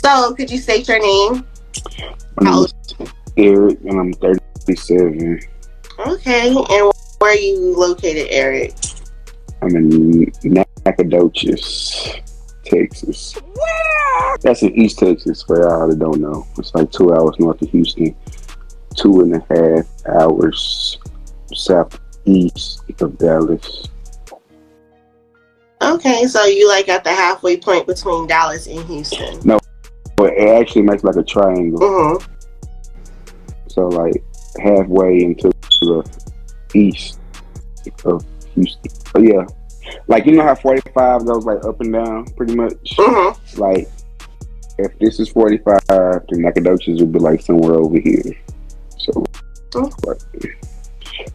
So, could you state your name? My How name old? is Eric, and I'm 37. Okay, and where are you located, Eric? I'm in Nacogdoches, Texas. That's in East Texas, for y'all that don't know. It's like 2 hours north of Houston, 2.5 hours southeast of Dallas. Okay, so you like at the halfway point between Dallas and Houston. No, but it actually makes like a triangle. Mm-hmm. So like halfway into the east of Houston. But yeah, like you know how 45 goes like up and down, pretty much. Mm-hmm. Like if this is 45, then Nacogdoches would be like somewhere over here. So like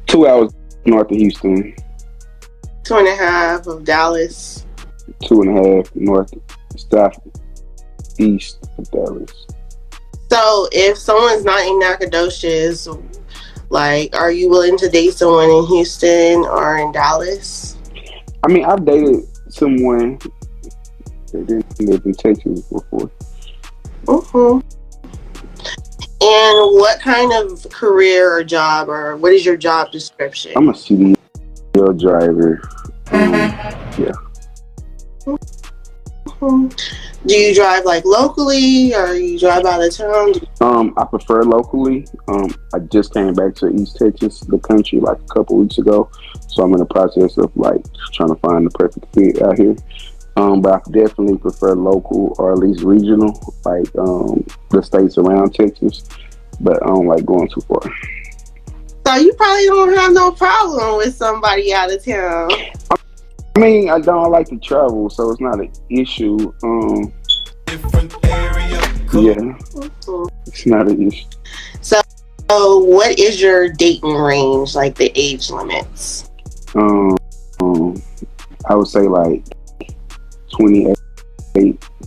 2 hours north of Houston, 2.5 of Dallas. 2.5 north southeast of Dallas. So, if someone's not in Nacogdoches, like, are you willing to date someone in Houston or in Dallas? I mean, I've dated someone that didn't live in Texas before. Mm-hmm. And what kind of career or job, or what is your job description? I'm a CDL driver. Yeah. Mm-hmm. Do you drive like locally, or you drive out of town? I prefer locally. I just came back to East Texas, the country, like a couple weeks ago. So I'm in the process of like trying to find the perfect fit out here. But I definitely prefer local or at least regional, like the states around Texas. But I don't like going too far. So you probably don't have no problem with somebody out of town. I mean, I don't like to travel, so it's not an issue. Yeah, Mm-hmm. it's not an issue. So, what is your dating range, like the age limits? Um, I would say like 28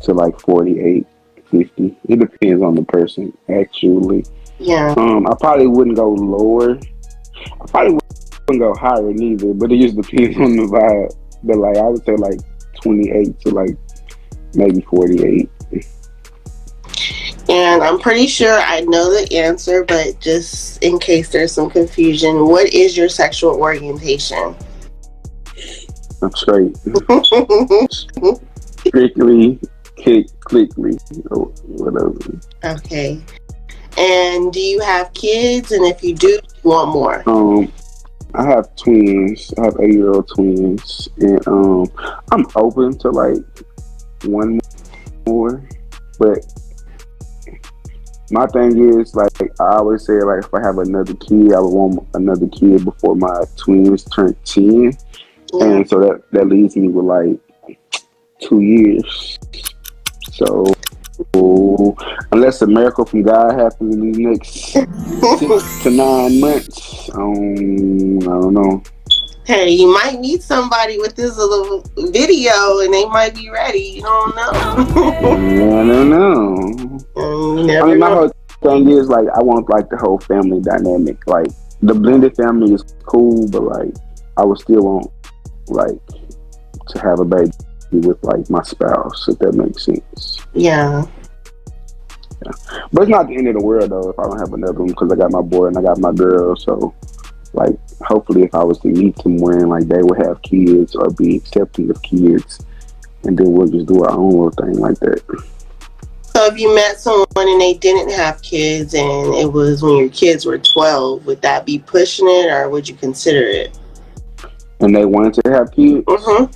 to like 48, 50. It depends on the person, actually. Yeah. I probably wouldn't go lower. I probably wouldn't go higher neither, but it just depends on the vibe. But like I would say like 28 to like maybe 48. And I'm pretty sure I know the answer, but just in case there's some confusion, what is your sexual orientation? I'm straight. Strictly, clickly, or whatever. Okay. And do you have kids? And if you do you want more? I have twins. I have 8-year-old twins, and I'm open to like one more. But my thing is like I always say, like if I have another kid, I would want another kid before my twins turn 10, Yeah. and so that leaves me with like 2 years. So unless a miracle from God happens in these next 6 to 9 months, I don't know. Hey, you might meet somebody with this little video and they might be ready. You don't know. I don't know. You never My know. whole thing is like I want like the whole family dynamic. Like the blended family is cool, but like I would still want like to have a baby with like my spouse, if that makes sense. Yeah. But it's not the end of the world though if I don't have another one, because I got my boy and I got my girl. So like hopefully if I was to meet someone, like they would have kids or be accepting of kids, and then we'll just do our own little thing like that. So if you met someone and they didn't have kids and it was when your kids were 12, would that be pushing it or would you consider it? And they wanted to have kids. Mm-hmm.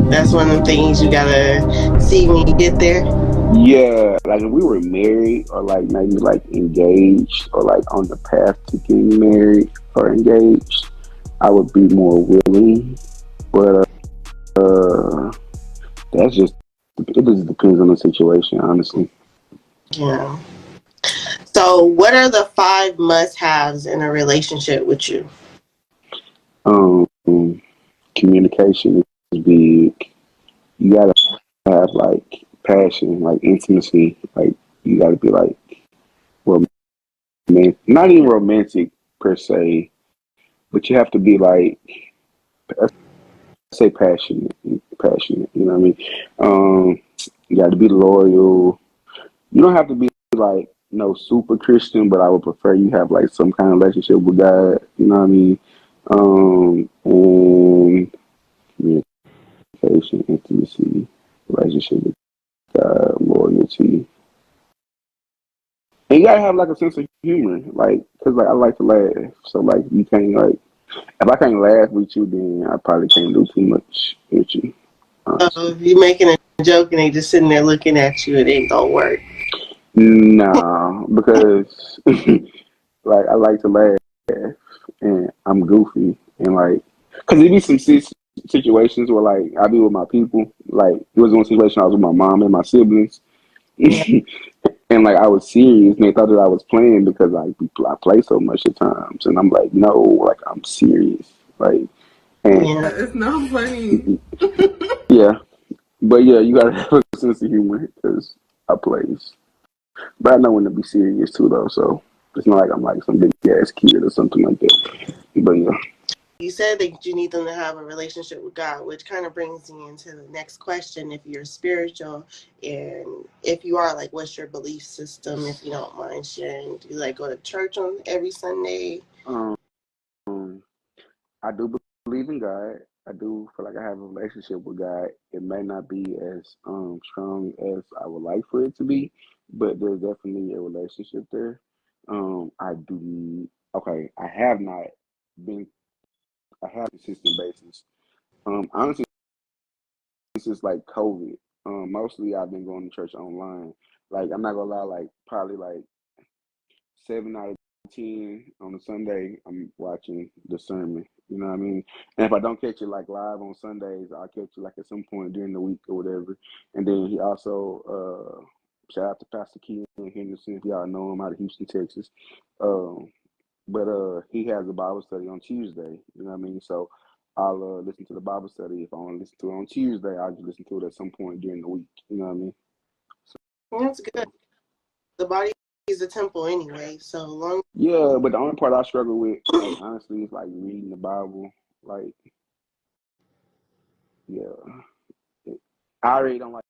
That's one of the things you gotta see when you get there. Yeah, like if we were married or like maybe like engaged or like on the path to getting married or engaged, I would be more willing. But it just depends on the situation, honestly. Yeah. So what are the 5 must-haves in a relationship with you? Communication is big. You gotta have like passion, like intimacy. Like you gotta be like not even romantic per se, but you have to be like, I say passionate. passionate. You know what I mean? You got to be loyal. You don't have to be like no super Christian, but I would prefer you have like some kind of relationship with God. You know what I mean? And communication, intimacy, relationship with God, loyalty, and you gotta have like a sense of humor, like because like I like to laugh, so like you can't like if I can't laugh with you, then I probably can't do too much with you, So honestly. if you're making a joke and they just sitting there looking at you, it ain't gonna work. Nah, because like I like to laugh and I'm goofy and like because there be some situations where like I be with my people. Like it was one situation I was with my mom and my siblings, Yeah. and like I was serious and they thought that I was playing because I play so much at times, and I'm like no, like I'm serious, like and Yeah. It's not funny. yeah, but yeah, you gotta have a sense of humor because I plays, but I know when to be serious too though, so. It's not like I'm like some big ass kid or something like that. But yeah. You said that you need them to have a relationship with God, which kind of brings me into the next question. If you're spiritual and if you are, like, what's your belief system, if you don't mind sharing? Do you like go to church on every Sunday? Um, I do believe in God. I do feel like I have a relationship with God. It may not be as strong as I would like for it to be, but there's definitely a relationship there. I do. Okay, I have not been. I have a consistent basis. Honestly, since like COVID. Mostly I've been going to church online. Like I'm not gonna lie, like probably like 7 out of 10 on a Sunday, I'm watching the sermon. You know what I mean? And if I don't catch it like live on Sundays, I'll catch it like at some point during the week or whatever. And then he also shout out to Pastor Keaton Henderson, if y'all know him out of Houston, Texas. Um, but he has a Bible study on Tuesday. You know what I mean? So I'll listen to the Bible study. If I want to listen to it on Tuesday, I'll just listen to it at some point during the week. You know what I mean? That's good. The body is a temple anyway, so long. Yeah, but the only part I struggle with, like honestly, is like reading the Bible. Like, yeah, I already don't like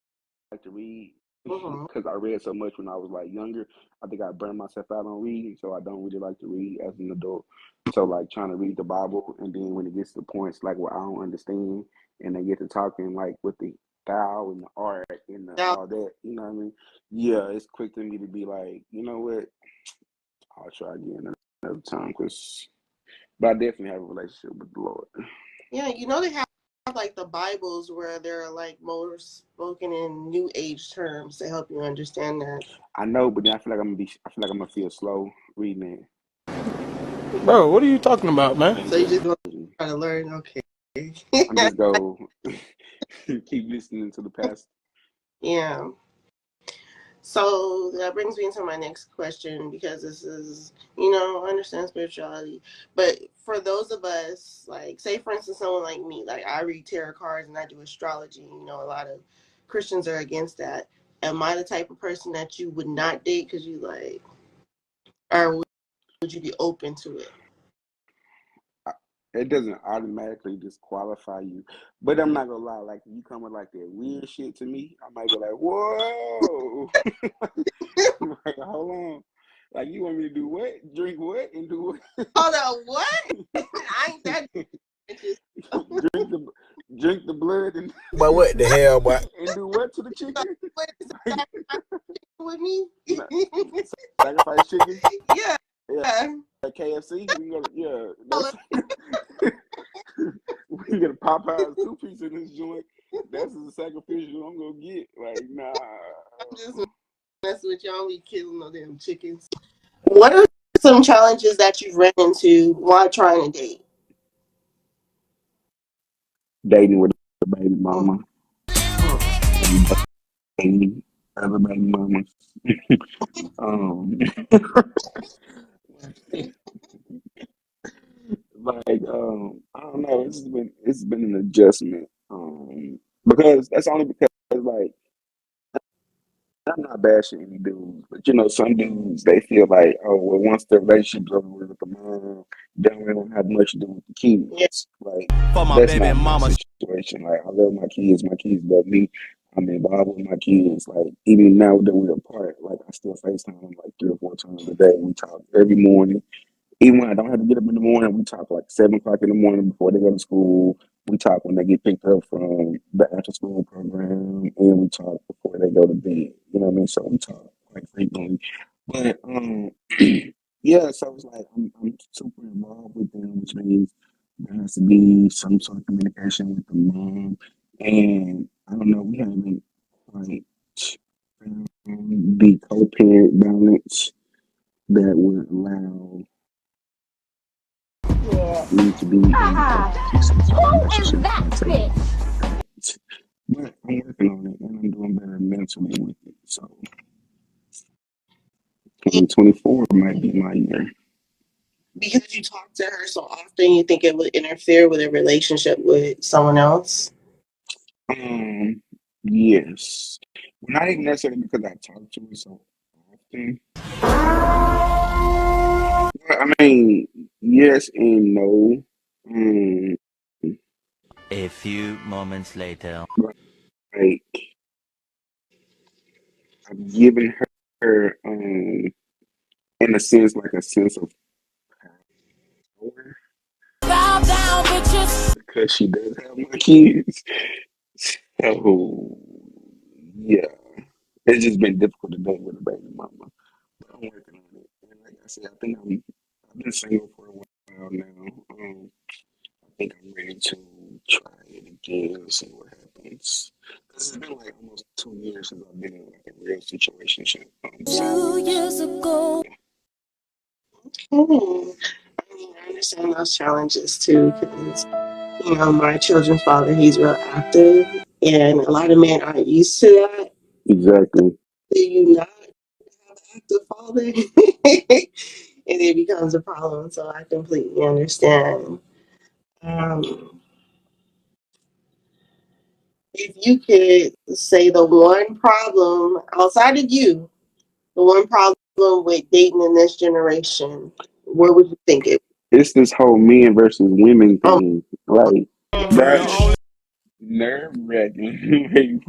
to read Mm-hmm. because I read so much when I was like younger. I think I burned myself out on reading, so I don't really like to read as an adult. So like trying to read the Bible, and then when it gets to points like where I don't understand, and they get to talking like with the thou and the art and the, Now, all that, you know what I mean? Yeah, it's quick to me to be like, you know what? I'll try again another time, cause but I definitely have a relationship with the Lord. yeah, they have like the Bibles where they're like more spoken in New Age terms to help you understand that. I know, but then I feel like I'm gonna feel slow reading Bro, what are you talking about, man? it. So you just Yeah, gonna try to learn. Okay. I'm just go keep listening to the past. Yeah. So that brings me into my next question because this is, I understand spirituality, but for those of us, like, say for instance, someone like me, like I read tarot cards and I do astrology. A lot of Christians are against that. Am I the type of person that you would not date because you like, or would you be open to it? It doesn't automatically disqualify you, but I'm not gonna lie. Like if you come with like that weird shit to me, I might be like, "Whoa!" Like, hold on. Like you want me to do what? Drink what and do Oh no, what? I ain't that interested. what? Drink the blood and But what the hell, boy? and do what to the chicken? Wait, is Like, that with me? no, sacrifice chicken. Yeah. Yeah, at KFC. We can go. Yeah, Oh, that's we can get a Popeyes 2 piece in this joint. That's as sacrificial I'm gonna get. Like, nah. I'm just messing with y'all. We killing no damn chickens. What are some challenges that you've ran into while trying to date? Dating with a baby mama Mm-hmm. and dating other baby mamas. um, I don't know. It's been an adjustment. Because that's only because like I'm not bashing any dudes, but some dudes they feel like, oh, well, once the relationship's over with the mom, then we don't have much to do with the Yeah. kids. Like For my that's baby not my mama. situation. Like I love my kids love me. I'm involved with my kids. Like even now that we're apart, like I still FaceTime them like 3 or 4 times a day. We talk every morning. Even when I don't have to get up in the morning, we talk like 7 o'clock in the morning before they go to school. We talk when they get picked up from the after school program, and we talk before they go to bed. You know what I mean? So we talk quite frequently. But yeah, so it's like I'm super involved with them, which means there has to be some sort of communication with the mom. And I don't know, we haven't like found the co-parent balance that would allow me to be in some sort of relationship with my parents. But I'm working on it and I'm doing better mentally with it. So 2024 might be my year. Because you talk to her so often, you think it would interfere with a relationship with someone else? Um, yes. Well, not even necessarily because I talk to her so often. Well, I mean, yes and no. Um, A few moments later. like I've given her, in a sense, like a sense of power Bow down, bitches. because she does have my kids. So yeah, it's just been difficult to date with a baby mama. But I'm working on it. And like I said, I've been single for a while now. I think I'm ready to try it again and see what happens. Because it's been like almost 2 years since I've been in like a real situation. So 2 years ago. Hmm. I mean, I understand those challenges too, because my children's father, he's real active, and a lot of men aren't used to that. exactly. Do you not have an active father? And it becomes a problem. So I completely understand. Um, if you could say the one problem outside of you, the one problem with dating in this generation, what would you think it? It's this whole men versus women Oh, thing. Like, The that's only nerve wracking.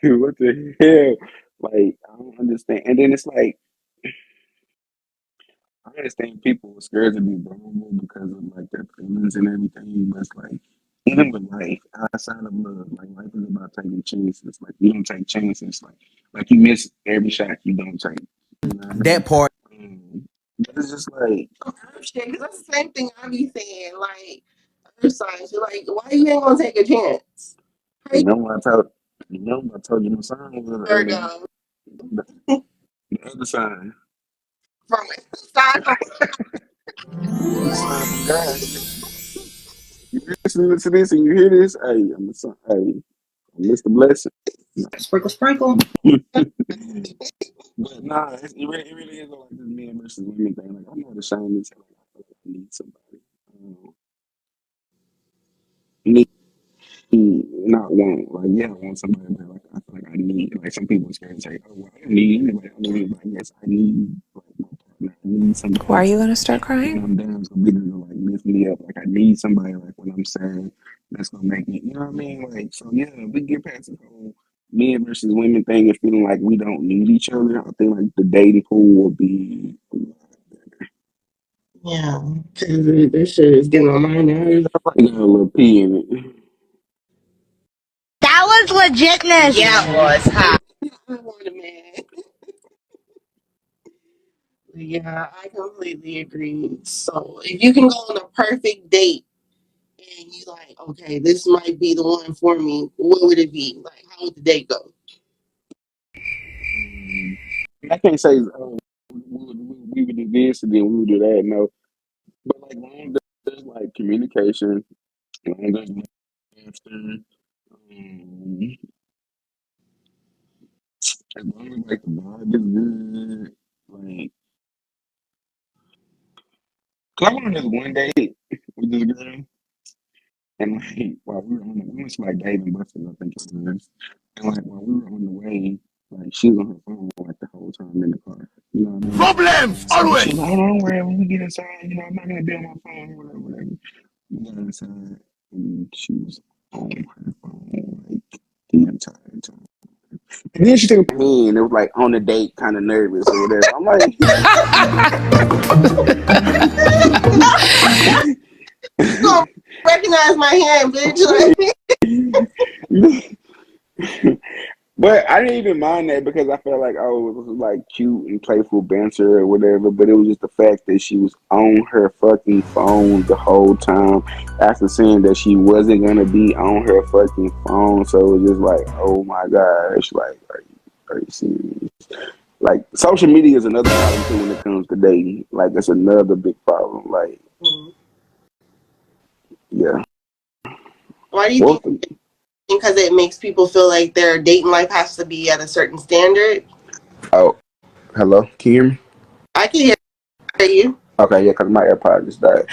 What the hell? Like, I don't understand. And then it's like, I understand people are scared to be vulnerable because of like their feelings and everything, but it's like, even with life, outside of love, like life is about taking chances. Like, you don't take chances. Like you miss every shot you don't take. You know what I mean? that part. But it's just like, shit, because that's the same thing I be saying. Like, other signs, you're like, why you ain't gonna take a chance? you Hey, know what I told, I told you my son was Virgo, the, the other sign. from side from The sign from God. You listen to this and you hear this, hey, I'm the son. Hey, I missed the blessing. sprinkle, sprinkle. But nah, it really is like this men versus women thing. Like I'm not ashamed to say like I feel like I need somebody. Need not want like yeah, I want somebody, but like I feel like I need like some people are scared to say, oh well, I don't need anybody. I don't need like yes, I need like my partner. I need Why are somebody you gonna start when crying? I'm down to be there to like lift me up. Like I need somebody like when I'm sad that's gonna make me. You know what I mean? Like so yeah, we get past the whole men versus women thing and feeling like we don't need each other. I think like the dating pool will be. Yeah, because this shit is getting on my nerves. I'm It got a little pee in it. That was legitness. Yeah, it was. Huh? like, I want a man. Yeah, I completely agree. So if you can go on a perfect date and you like, okay, this might be the one for me, what would it be? Like, how would the date go? Um, I can't say we would do this and then we would do that. No, but like long as there's like communication, long as there's laughter, as long as like the vibe is good, like. Cause I went on this one date with this girl, and like while we were on the, we went to like Dave and Buster's, I think it was, and like while we were on the way. Like she was on her phone like the whole time in the car. You know what I mean? Problems So she always. was like, "Hold on, don't worry. When we get inside, you know, I'm not gonna be on my phone, whatever." We got inside, and she was on her phone like the entire time. And then she took a hand. It was like on the date, kind of nervous or whatever. I'm like, You don't recognize my hand, bitch. Like, but I didn't even mind that because I felt like, oh, it was like cute and playful banter or whatever. But it was just the fact that she was on her fucking phone the whole time after saying that she wasn't gonna be on her fucking phone. So it was just like, oh my gosh, like, are you serious? Like, social media is another problem too when it comes to dating. Like, it's another big problem. Like, yeah. why do you Well, think? Because it makes people feel like their dating life has to be at a certain standard. oh, hello, can you hear me? I can hear you. Okay, yeah, because my AirPod just died.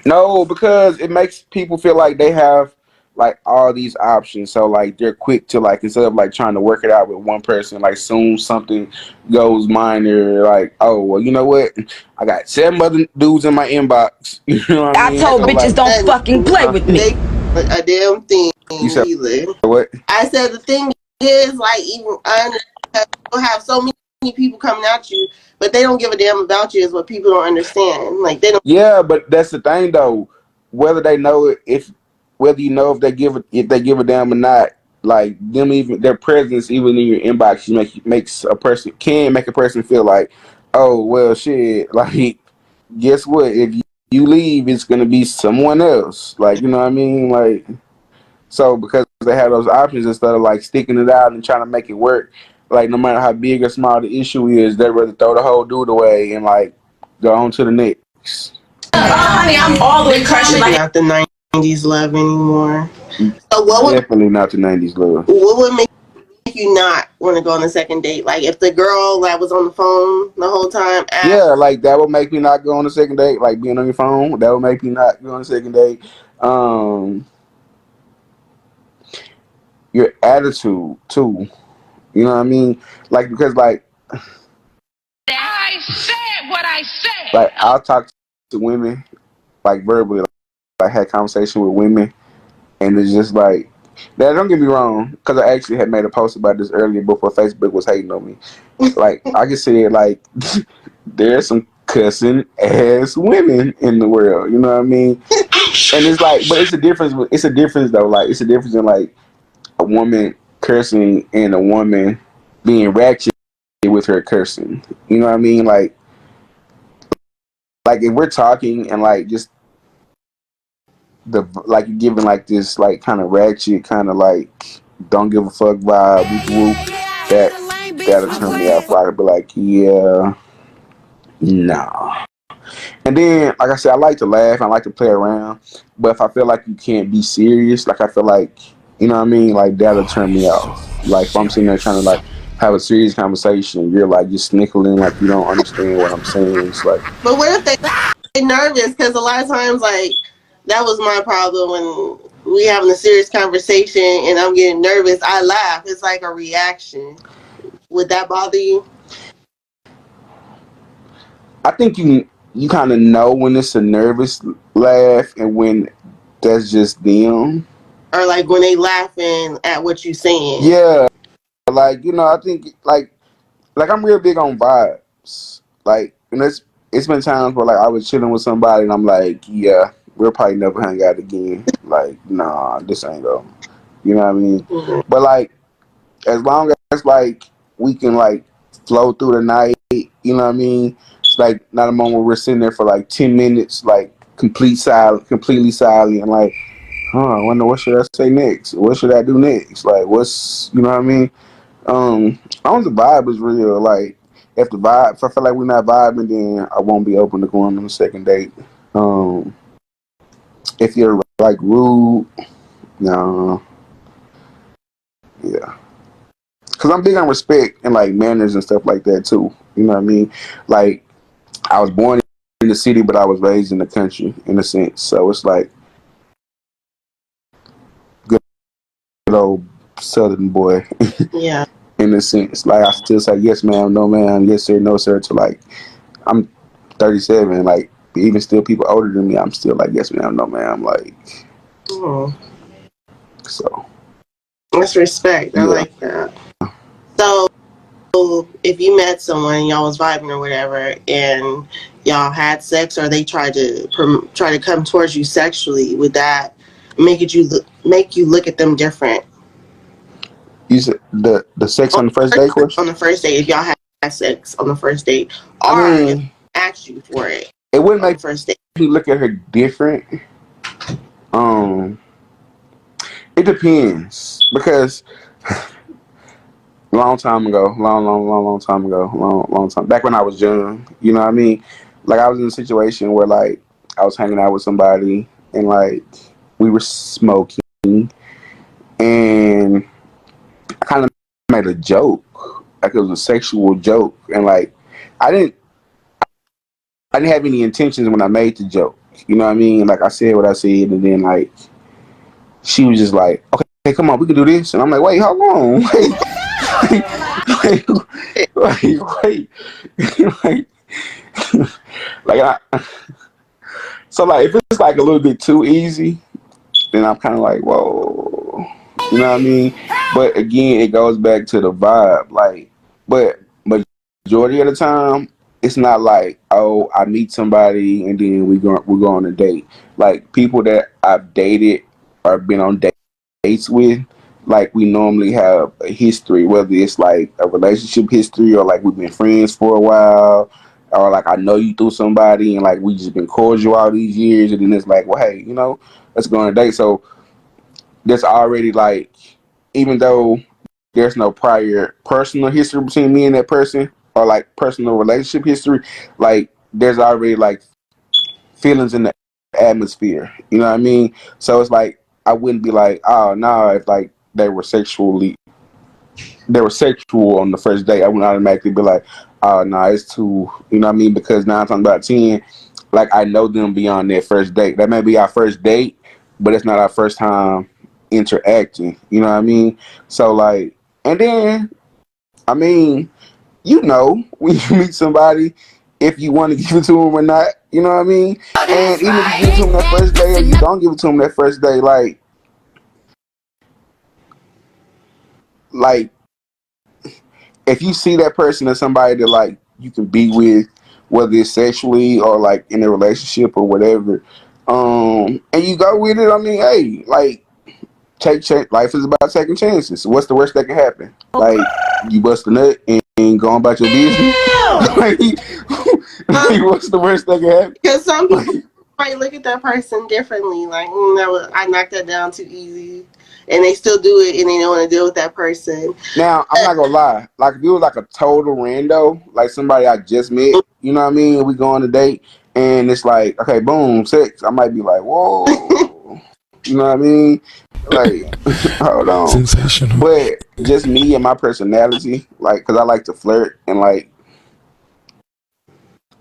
No, because it makes people feel like they have like all these options. So like they're quick to like instead of like trying to work it out with one person, like soon something goes minor, like, oh well, you know what? I got 7 other dudes in my inbox. You know what I I mean? told So bitches like, don't fucking play with me. They a damn thing you said either. what? I said the thing is like even I understand you'll have so many people coming at you, but they don't give a damn about you is what people don't understand. Like they don't. Yeah, but that's the thing though. Whether they know it, if whether you know if they give a damn or not, like them even their presence even in your inbox makes a person can make a person feel like, oh well, shit. Like, guess what? If you leave, it's gonna be someone else. Like, you know what I mean? Like, so because they have those options instead of like sticking it out and trying to make it work, like no matter how big or small the issue is, they'd rather throw the whole dude away and like go on to the next. Honey, I'm all the way crushing like Not the '90s love anymore. So Definitely not the '90s love. what would make you not want to go on a second date? Like if the girl that was on the phone the whole time asked, Yeah, like that would make me not go on a second date. Like being on your phone, that would make me not go on a second date. Um, your attitude too. You know what I mean? Like because I said what I said. like I'll talk to women like verbally, like had conversation with women, and it's just like that. Don't get me wrong, because I actually had made a post about this earlier before Facebook was hating on me. Like I can say it like there's some cussing ass women in the world. You know what I mean? And it's like, but it's a difference. It's a difference though. Like it's a difference in like a woman cursing and a woman being ratchet with her cursing. You know what I mean? Like if we're talking and like just the like you're giving like this like kind of ratchet kind of like don't give a fuck vibe whoop whoop that'll turn me off. I'd be like, yeah, nah. And then, like I said, I like to laugh. I like to play around. But if I feel like you can't be serious, like I feel like, you know what I mean? Like that'll turn me off. Like if I'm sitting there trying to like have a serious conversation, you're like just snickling, like you don't understand what I'm saying. It's like, but what if they're nervous? Because a lot of times, like that was my problem when we having a serious conversation and I'm getting nervous. I laugh. It's like a reaction. Would that bother you? I think you kind of know when it's a nervous laugh and when that's just them. Or like when they laughing at what you saying? Yeah, like I think like I'm real big on vibes. Like, and it's been times where like I was chilling with somebody and I'm like, yeah, we'll probably never hang out again. Like, nah, this ain't go. You know what I mean? Mm-hmm. But like, as long as like we can like flow through the night, you know what I mean? It's like not a moment where we're sitting there for like 10 minutes, like completely silent, and like, I wonder what should I say next? What should I do next? Like, what's you know what I mean? As long as the vibe is real, like if I feel like we're not vibing, then I won't be open to going on a second date. Um, if you're like rude, no, yeah, because I'm big on respect and like manners and stuff like that too. You know what I mean? Like I was born in the city, but I was raised in the country in a sense. So it's like good old Southern boy. Yeah. In a sense, like I still say yes ma'am, no ma'am, yes sir, no sir. To like I'm 37, like even still people older than me, I'm still like yes ma'am, no ma'am, like so. That's respect. I Yeah. like that. So if you met someone, y'all was vibing or whatever, and y'all had sex, or they tried to come towards you sexually, would that make you look at them different? You said the sex on the first date question? On the first date, if y'all had sex on the first date, I or if mean, they asked you for it, it wouldn't on make the first date. you look at her different. It depends because long time ago, long time ago, long time back when I was young, you know what I mean? Like I was in a situation where like I was hanging out with somebody and like we were smoking and I kind of made a joke, like it was a sexual joke, and like I didn't have any intentions when I made the joke. You know what I mean? Like I said what I said, and then like she was just like, "Okay, come on, we can do this." And I'm like, "Wait, how long? Wait, like, so like if it's like a little bit too easy, then I'm kind of like, whoa, you know what I mean? But again, it goes back to the vibe, like, but majority of the time, it's not like, oh, I meet somebody and then we go on a date. Like people that I've dated or been on dates with, like we normally have a history, whether it's like a relationship history or like we've been friends for a while, or like I know you through somebody and like we just been cordial all these years, and then it's like, well, hey, you know, let's go on a date. So there's already like, even though there's no prior personal history between me and that person, or like personal relationship history, like there's already like feelings in the atmosphere. You know what I mean? So it's like I wouldn't be like, oh no, if like they were sexual on the first date, I wouldn't automatically be like, oh no, it's too, you know what I mean? Because 9 times out of 10, like I know them beyond their first date. That may be our first date, but it's not our first time interacting. You know what I mean? So like, and then I mean, you know, when you meet somebody, if you want to give it to them or not, you know what I mean? And even if you give it to them that first day or you don't give it to them that first day, like if you see that person as somebody that like you can be with, whether it's sexually or like in a relationship or whatever, and you go with it, I mean, hey, like life is about taking chances. What's the worst that can happen? Like you bust a nut and go on about your business. Like, what's the worst that can happen? Because some people might look at that person differently. Like, I knocked that down too easy, and they still do it, and they don't want to deal with that person. Now, I'm not gonna lie. Like, if it was like a total rando, like somebody I just met, you know what I mean? And we go on a date, and it's like, okay, boom, sex. I might be like, whoa, you know what I mean? Like, hold on. Sensational. But just me and my personality, like, because I like to flirt and like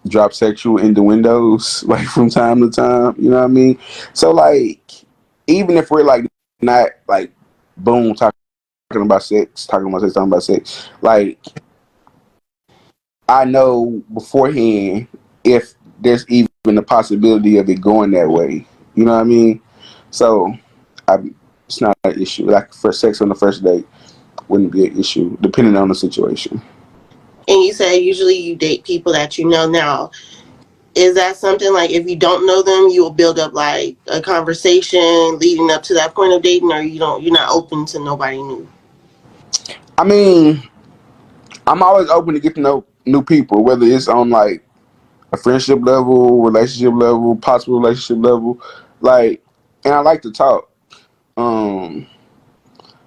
drop sexual innuendos, like from time to time, you know what I mean? So like, even if we're like not like boom talking about sex, like I know beforehand if there's even a possibility of it going that way, you know what I mean? So it's not an issue. Like for sex on the first date wouldn't be an issue, depending on the situation. And you said usually you date people that you know now. Is that something like if you don't know them, you will build up like a conversation leading up to that point of dating, or you're not open to nobody new? I mean, I'm always open to get to know new people, whether it's on like a friendship level, relationship level, possible relationship level, like, and I like to talk.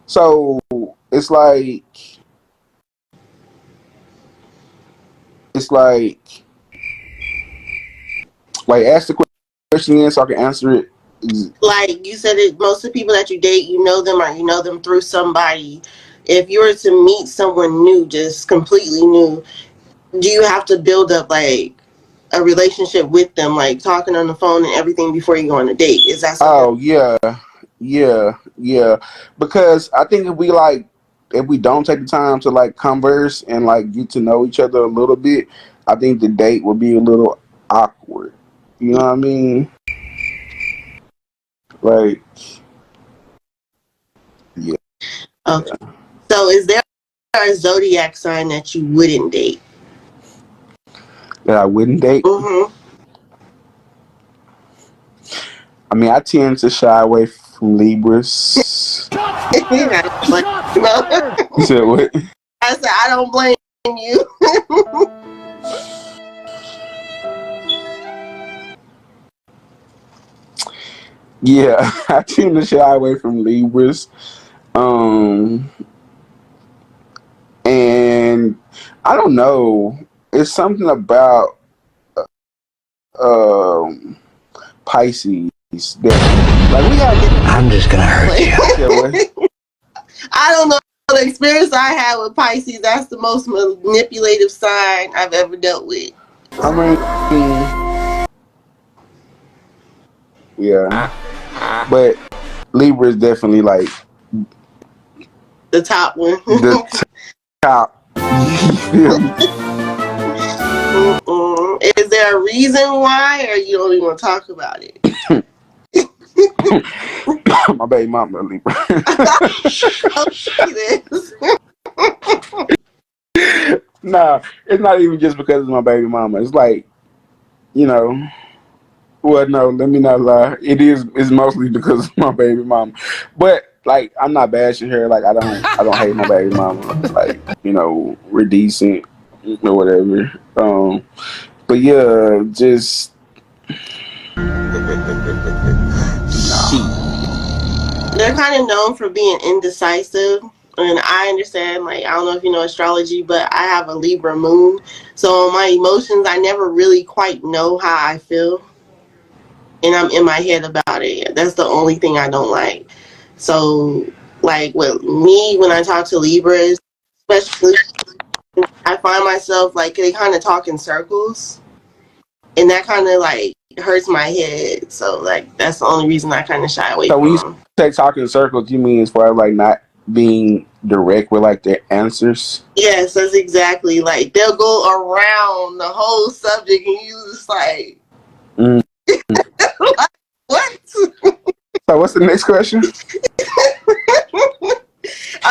So it's like ask the question again so I can answer it. Like you said, most of the people that you date, you know them, or you know them through somebody. If you were to meet someone new, just completely new, do you have to build up like a relationship with them, like talking on the phone and everything before you go on a date? Is that something? Oh yeah, yeah. Because I think if we don't take the time to like converse and like get to know each other a little bit, I think the date would be a little awkward. You know what I mean? Like, yeah. Okay. So is there a zodiac sign that you wouldn't date? That I wouldn't date. Mm-hmm. I mean, I tend to shy away from Libras. You said what? I said I don't blame you. Yeah, I tend to shy away from Libras. And I don't know. It's something about Pisces that like we have. I'm just gonna hurt you. I don't know the experience I had with Pisces. That's the most manipulative sign I've ever dealt with. I mean, yeah, but Libra is definitely like the top one. The top. Is there a reason why, or you don't even want to talk about it? My baby mama Libra. Nah, it's not even just because of my baby mama. It's like, you know, well, no, let me not lie. It's mostly because of my baby mama. But like, I'm not bashing her. Like, I don't hate my baby mama. Like, you know, we're decent or whatever. But yeah, just. They're kind of known for being indecisive, and I understand, like, I don't know if you know astrology, but I have a Libra moon, so my emotions, I never really quite know how I feel, and I'm in my head about it. That's the only thing I don't like. So, like, with me, when I talk to Libras, especially, I find myself, like, they kind of talk in circles, and that kind of, like, hurts my head. So, like, that's the only reason I kind of shy away from them. Say talking in circles, you mean as far as like not being direct with like their answers? Yes, that's exactly, like they'll go around the whole subject and you just like, like what? So what's the next question?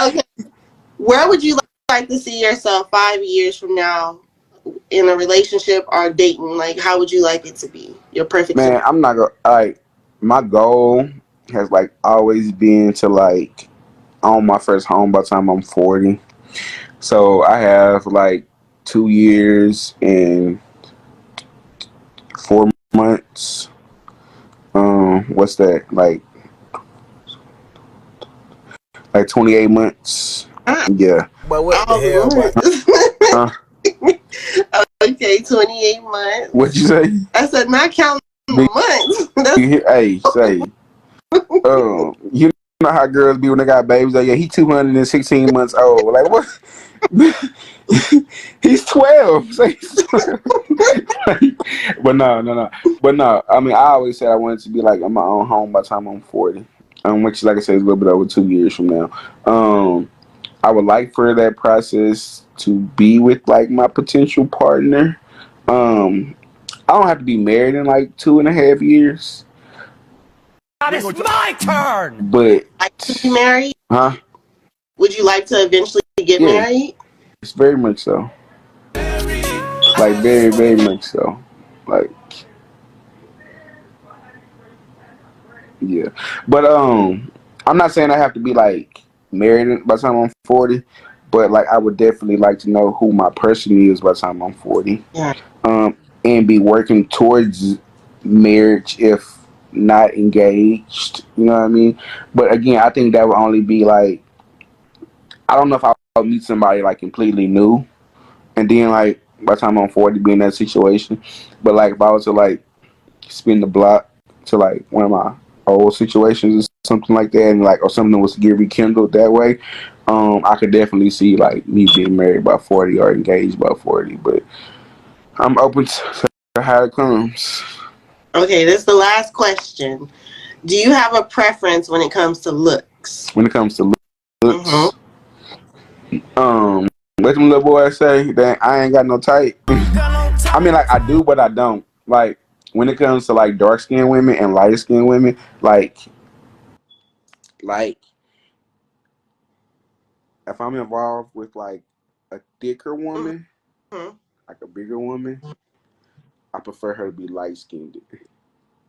Okay, where would you like to see yourself 5 years from now in a relationship or dating? Like, how would you like it to be? Your perfect man. I'm not gonna like. My goal has like always been to like own my first home by the time I'm 40. So I have like 2 years and 4 months. What's that? Like 28 months. Yeah. But what the hell? Okay, 28 months. What'd you say? I said not counting months. Hey, say. You know how girls be when they got babies? Like, yeah, he 216 months old. Like, what? He's 12. But no. But no, I mean, I always said I wanted to be like in my own home by the time I'm 40. Which, like I said, is a little bit over 2 years from now. I would like for that process to be with like my potential partner. I don't have to be married in like 2.5 years. It's my turn. But like to be married? Huh? Would you like to eventually get married? It's very much so. Like very, very much so. Like yeah. But I'm not saying I have to be like married by the time I'm 40, but like I would definitely like to know who my person is by the time I'm 40. Yeah. And be working towards marriage if not engaged. You know what I mean? But again, I think that would only be like, I don't know if I'll meet somebody like completely new and then like by the time I'm 40 be in that situation. But like if I was to like spin the block to like one of my old situations or something like that, and like or something was to get rekindled that way, I could definitely see like me being married by 40 or engaged by 40. But I'm open to how it comes. Okay, this is the last question. Do you have a preference when it comes to looks? When it comes to looks, Mm-hmm. let them little boys say that I ain't got no type. I mean, like I do, but I don't. Like when it comes to like dark skinned women and light skinned women, like if I'm involved with like a thicker woman, Mm-hmm. like a bigger woman, I prefer her to be light skinned.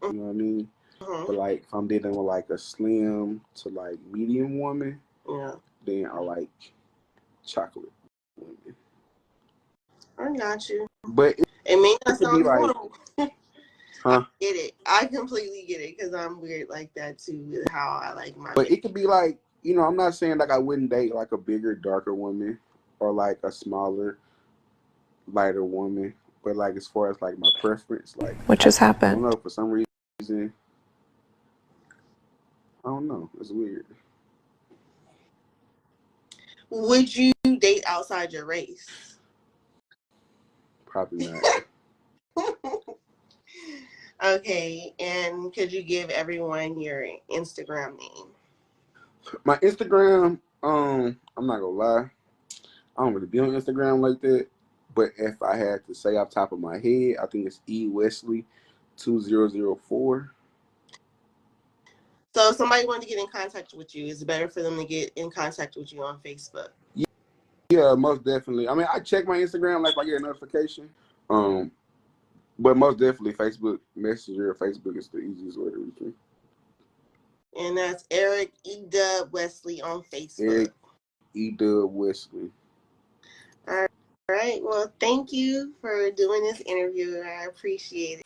You know what I mean? Mm-hmm. But like if I'm dealing with like a slim to like medium woman, Yeah, then I like chocolate women. I got you. But It may not it could be sound like, horrible. I huh? get it. I completely get it because I'm weird like that too with how I like my. But it could be like, you know, I'm not saying like I wouldn't date like a bigger, darker woman or like a smaller, lighter woman. But like as far as like my preference, like What just I happened? don't know, for some reason, I don't know. It's weird. Would you date outside your race? Probably not. Okay, and could you give everyone your Instagram name? My Instagram, I'm not gonna lie, I don't really be on Instagram like that. But if I had to say off the top of my head, I think it's ewesley2004. So if somebody wanted to get in contact with you, is it better for them to get in contact with you on Facebook? Yeah, most definitely. I mean, I check my Instagram like if I get a notification. But most definitely Facebook Messenger. Facebook is the easiest way to reach me. And that's Eric E. Dub Wesley on Facebook. Eric E. Dub Wesley. All right. Well, thank you for doing this interview. I appreciate it.